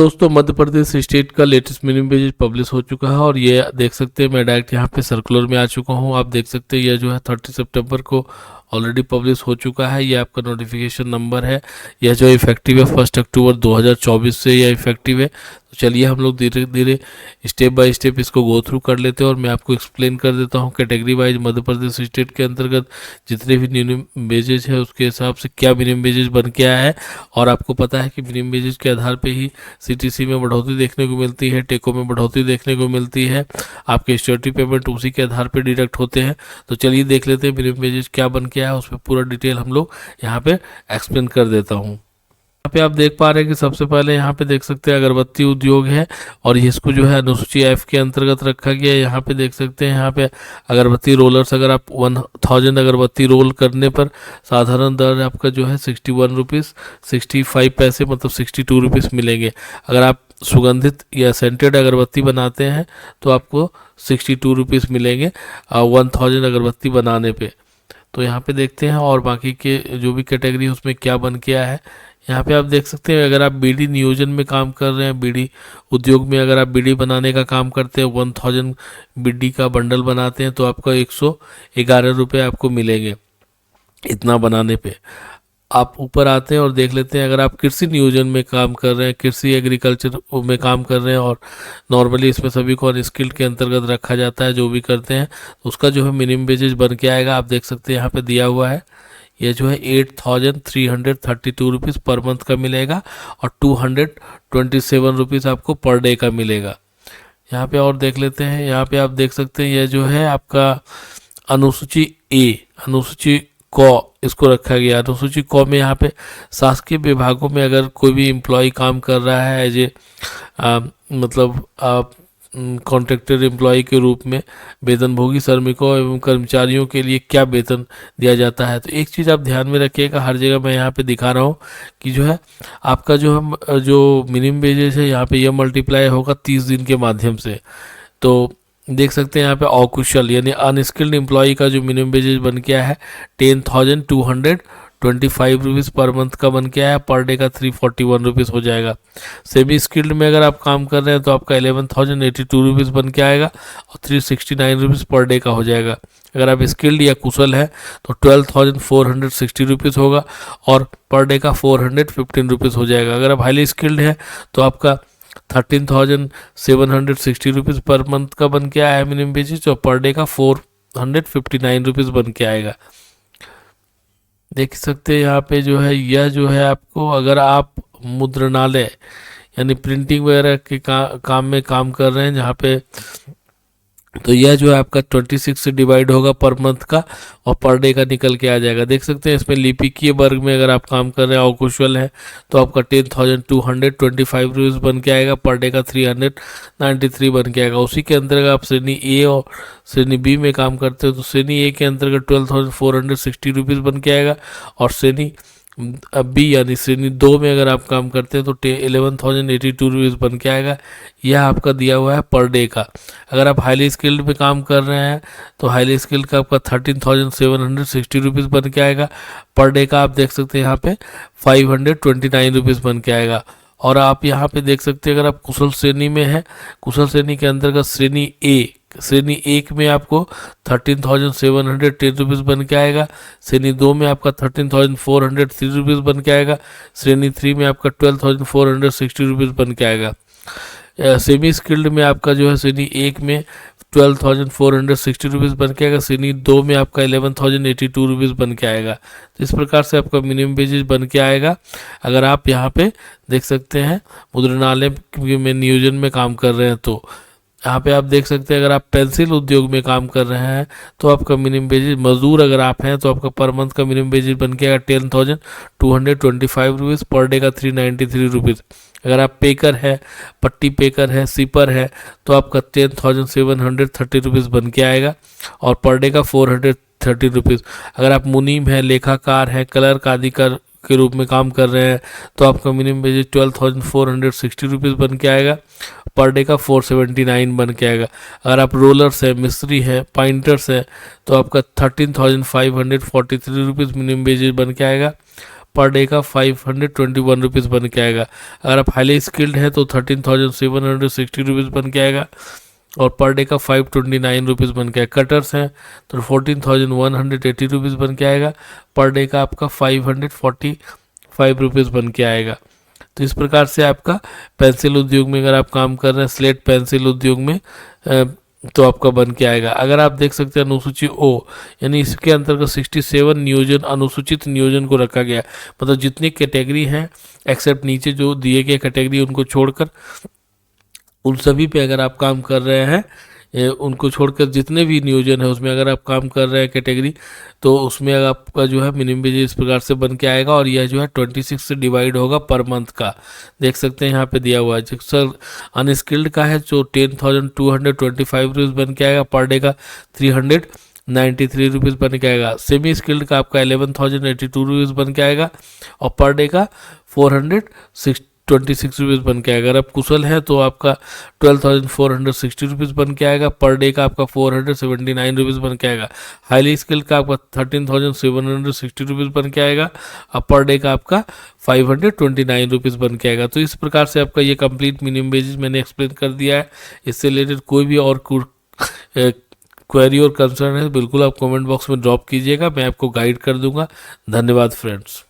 दोस्तों मध्य प्रदेश स्टेट का latest minimum wages publish हो चुका है और ये देख सकते हैं मैं डायरेक्ट यहाँ पे सर्कुलर में आ चुका हूँ। आप देख सकते हैं यह जो है 30 सितंबर को ऑलरेडी पब्लिश हो चुका है। ये आपका नोटिफिकेशन नंबर है। यह जो इफेक्टिव है 1 अक्टूबर 2024 से यह इफेक्टिव है। तो चलिए हम लोग धीरे धीरे स्टेप बाय स्टेप इसको गो थ्रू कर लेते हैं और मैं आपको एक्सप्लेन कर देता हूँ category wise Madhya Pradesh state के अंतर्गत जितने भी मिनिमम वेजेज है उसके हिसाब से क्या मिनिमम वेजेज बन के आया है। और आपको पता है कि मिनिमम वेजेज के आधार पर ही सीटीसी में बढ़ोतरी देखने को मिलती है, टेको में बढ़ोतरी देखने को मिलती है, आपके स्टैट्यूटरी पेमेंट उसी के आधार पर डिडक्ट होते हैं। तो चलिए देख लेते हैं मिनिमम वेजेज क्या बन के आया है, उस पर पूरा डिटेल हम लोग यहाँ पे एक्सप्लेन कर देता हूँ। यहाँ पे आप देख पा रहे हैं कि सबसे पहले यहाँ पे देख सकते हैं अगरबत्ती उद्योग है और इसको जो है अनुसूची एफ के अंतर्गत रखा गया है। यहाँ पे देख सकते हैं यहाँ पे अगरबत्ती रोलर्स अगर आप 1000 अगरबत्ती रोल करने पर साधारण दर आपका जो है 61 रुपीज़ 65 पैसे मतलब 62 रुपीज़ मिलेंगे। अगर आप सुगंधित या सेंटेड अगरबत्ती बनाते हैं तो आपको 62 रुपीज़ मिलेंगे 1000 अगरबत्ती बनाने पे। तो यहाँ पे देखते हैं और बाकी के जो भी कैटेगरी है उसमें क्या बन के आया है। यहाँ पे आप देख सकते हैं अगर आप बीड़ी नियोजन में काम कर रहे हैं, बीड़ी उद्योग में अगर आप बीड़ी बनाने का काम करते हैं 1000 बीड़ी का बंडल बनाते हैं तो आपका 111 रुपये आपको मिलेंगे इतना बनाने पे। आप ऊपर आते हैं और देख लेते हैं अगर आप कृषि नियोजन में काम कर रहे हैं, कृषि एग्रीकल्चर में काम कर रहे हैं और नॉर्मली इसमें सभी को अनस्किल्ड के अंतर्गत रखा जाता है जो भी करते हैं, तो उसका जो है मिनिमम वेजेज बन के आएगा। आप देख सकते हैं यहाँ पे दिया हुआ है ये जो है 8332 रुपीज़ पर मंथ का मिलेगा और 227 रुपीज़ आपको पर डे का मिलेगा। यहाँ पे और देख लेते हैं, यहाँ पे आप देख सकते हैं यह जो है आपका अनुसूची ए अनुसूची क इसको रखा गया। अनुसूची क में यहाँ पे शासकीय विभागों में अगर कोई भी एम्प्लॉय काम कर रहा है एज ए मतलब कॉन्ट्रैक्टर एम्प्लॉय के रूप में वेतनभोगी श्रमिकों एवं कर्मचारियों के लिए क्या वेतन दिया जाता है। तो एक चीज़ आप ध्यान में रखिएगा, हर जगह मैं यहाँ पे दिखा रहा हूँ कि जो है आपका जो मिनिमम वेजेस है यहाँ पे यह मल्टीप्लाई होगा 30 दिन के माध्यम से। तो देख सकते हैं यहाँ पे अकुशल यानी अनस्किल्ड एम्प्लॉय का जो मिनिमम वेजेज बन के आया है 10,225 रुपीज़ पर मंथ का बन के आया है, पर डे का 341 रुपीज़ हो जाएगा। सेमी स्किल्ड में अगर आप काम कर रहे हैं तो आपका 11,082 रुपीज़ बन के आएगा और 369 रुपीज़ पर डे का हो जाएगा। अगर आप स्किल्ड या कुशल हैं तो 12,460 रुपीज़ होगा और पर डे का 415 रुपीज़ हो जाएगा। अगर आप हाईली स्किल्ड हैं तो आपका 13,760 रुपीज़ पर मंथ का बन के आया है मिनिमम वेजेज और पर डे का 459 रुपीज़ बन के आएगा। देख सकते हैं यहाँ पे जो है यह जो है आपको अगर आप मुद्रणालय यानी प्रिंटिंग वगैरह के काम में काम कर रहे हैं जहाँ पे तो यह जो है आपका 26 से डिवाइड होगा पर मंथ का और पर डे का निकल के आ जाएगा। देख सकते हैं इसमें लिपिकीय वर्ग में अगर आप काम कर रहे हैं और कुशल है तो आपका 10,225 रुपीज़ बन के आएगा, पर डे का 393 बन के आएगा। उसी के अंतर्गत आप श्रेणी ए और श्रेणी बी में काम करते हो तो श्रेणी ए के अंतर्गत 12,460 रुपीज़ बन के आएगा और श्रेणी बी यानी श्रेणी 2 में अगर आप काम करते हैं तो 11,082 रुपीज़ बन के आएगा। यह आपका दिया हुआ है पर डे का। अगर आप हाईली स्किल्ड में काम कर रहे हैं तो हाईली स्किल्ड का आपका 13,760 रुपीज़ बन के आएगा, पर डे का आप देख सकते हैं यहाँ पे 529 रुपीज़ बन के आएगा। और आप यहाँ पे देख सकते हैं अगर आप कुशल श्रेणी में हैं, कुशल श्रेणी के अंतर्गत श्रेणी एक में आपको 13,710 रुपीज़ बन के आएगा, श्रेणी 2 में आपका 13,403 रुपीज़ बन के आएगा, श्रेणी 3 में आपका 12,460 रुपीज़ बन के आएगा। सेमी स्किल्ड में आपका जो है श्रेणी 1 में 12,460 रुपीज़ बन के आएगा, श्रेणी 2 में आपका 11,082 रुपीज़ बन के आएगा। तो इस प्रकार से आपका मिनिमम वेजेज बन के आएगा। अगर आप यहाँ पे देख सकते हैं मुद्रणालय में नियोजन में काम कर रहे हैं तो यहाँ पे आप देख सकते हैं अगर आप पेंसिल उद्योग में काम कर रहे हैं तो आपका मिनिमम वेजेज, मजदूर अगर आप हैं तो आपका पर मंथ का मिनिमम वेजेज बन के आएगा 10,225 रुपीज़, पर डे का 393 रुपीज़। अगर आप पेकर है, पट्टी पेकर है, सीपर है तो आपका 10,730 रुपीज़ बन के आएगा और पर डे का 430 रुपीज़। अगर आप मुनीम है, लेखाकार है, क्लर्क आदि के रूप में काम कर रहे हैं तो आपका मिनिमम वेजेज 12,460 रुपीज़ बन के आएगा, पर डे का 479 बन के आएगा। अगर आप रोलर्स है, मिस्त्री है, पाइंटर्स है तो आपका 13,543 रुपीज़ मिनिमम वेजेज बन के आएगा, पर डे का 521 रुपीज़ बन के आएगा। अगर आप हाईली स्किल्ड है तो 13,760 रुपीज़ बन के आएगा और पर डे का 529 रुपीज़ बन के आएगा। कटर्स हैं तो 14,180 रुपीज़ बन के आएगा, पर डे का आपका 545 रुपीज़ बन के आएगा। तो इस प्रकार से आपका पेंसिल उद्योग में अगर आप काम कर रहे हैं, स्लेट पेंसिल उद्योग में, तो आपका बन के आएगा। अगर आप देख सकते हैं अनुसूची ओ, यानी इसके अंतर्गत 67 नियोजन अनुसूचित नियोजन को रखा गया, मतलब जितनी कैटेगरी हैं एक्सेप्ट नीचे जो दिए गए कैटेगरी उनको छोड़कर, उन सभी पे अगर आप काम कर रहे हैं, उनको छोड़कर जितने भी नियोजन है उसमें अगर आप काम कर रहे हैं कैटेगरी, तो उसमें आपका जो है मिनिमम वेज इस प्रकार से बन के आएगा और यह जो है 26 से डिवाइड होगा पर मंथ का। देख सकते हैं यहाँ पे दिया हुआ है। सर अनस्किल्ड का है जो 10,225 रुपीज़ बन के आएगा, पर डे का 393 रुपीज़ बन के आएगा। सेमी स्किल्ड का आपका 11,082 रुपीज़ बन के आएगा और पर डे का 426 रुपीज़ बन के आएगा। अगर आप कुशल हैं तो आपका 12,460 रुपीज़ बन के आएगा, पर डे का आपका 479 रुपीज़ बन के आएगा। हाईली स्किल का आपका 13,760 रुपीज़ बन के आएगा और पर डे का आपका 529 रुपीज़ बन के आएगा। तो इस प्रकार से आपका ये कंप्लीट मिनिमम वेजेस मैंने एक्सप्लेन कर दिया है। इससे रिलेटेड कोई भी और क्वेरी और कंसर्न है बिल्कुल आप कमेंट बॉक्स में ड्रॉप कीजिएगा, मैं आपको गाइड कर दूंगा। धन्यवाद फ्रेंड्स।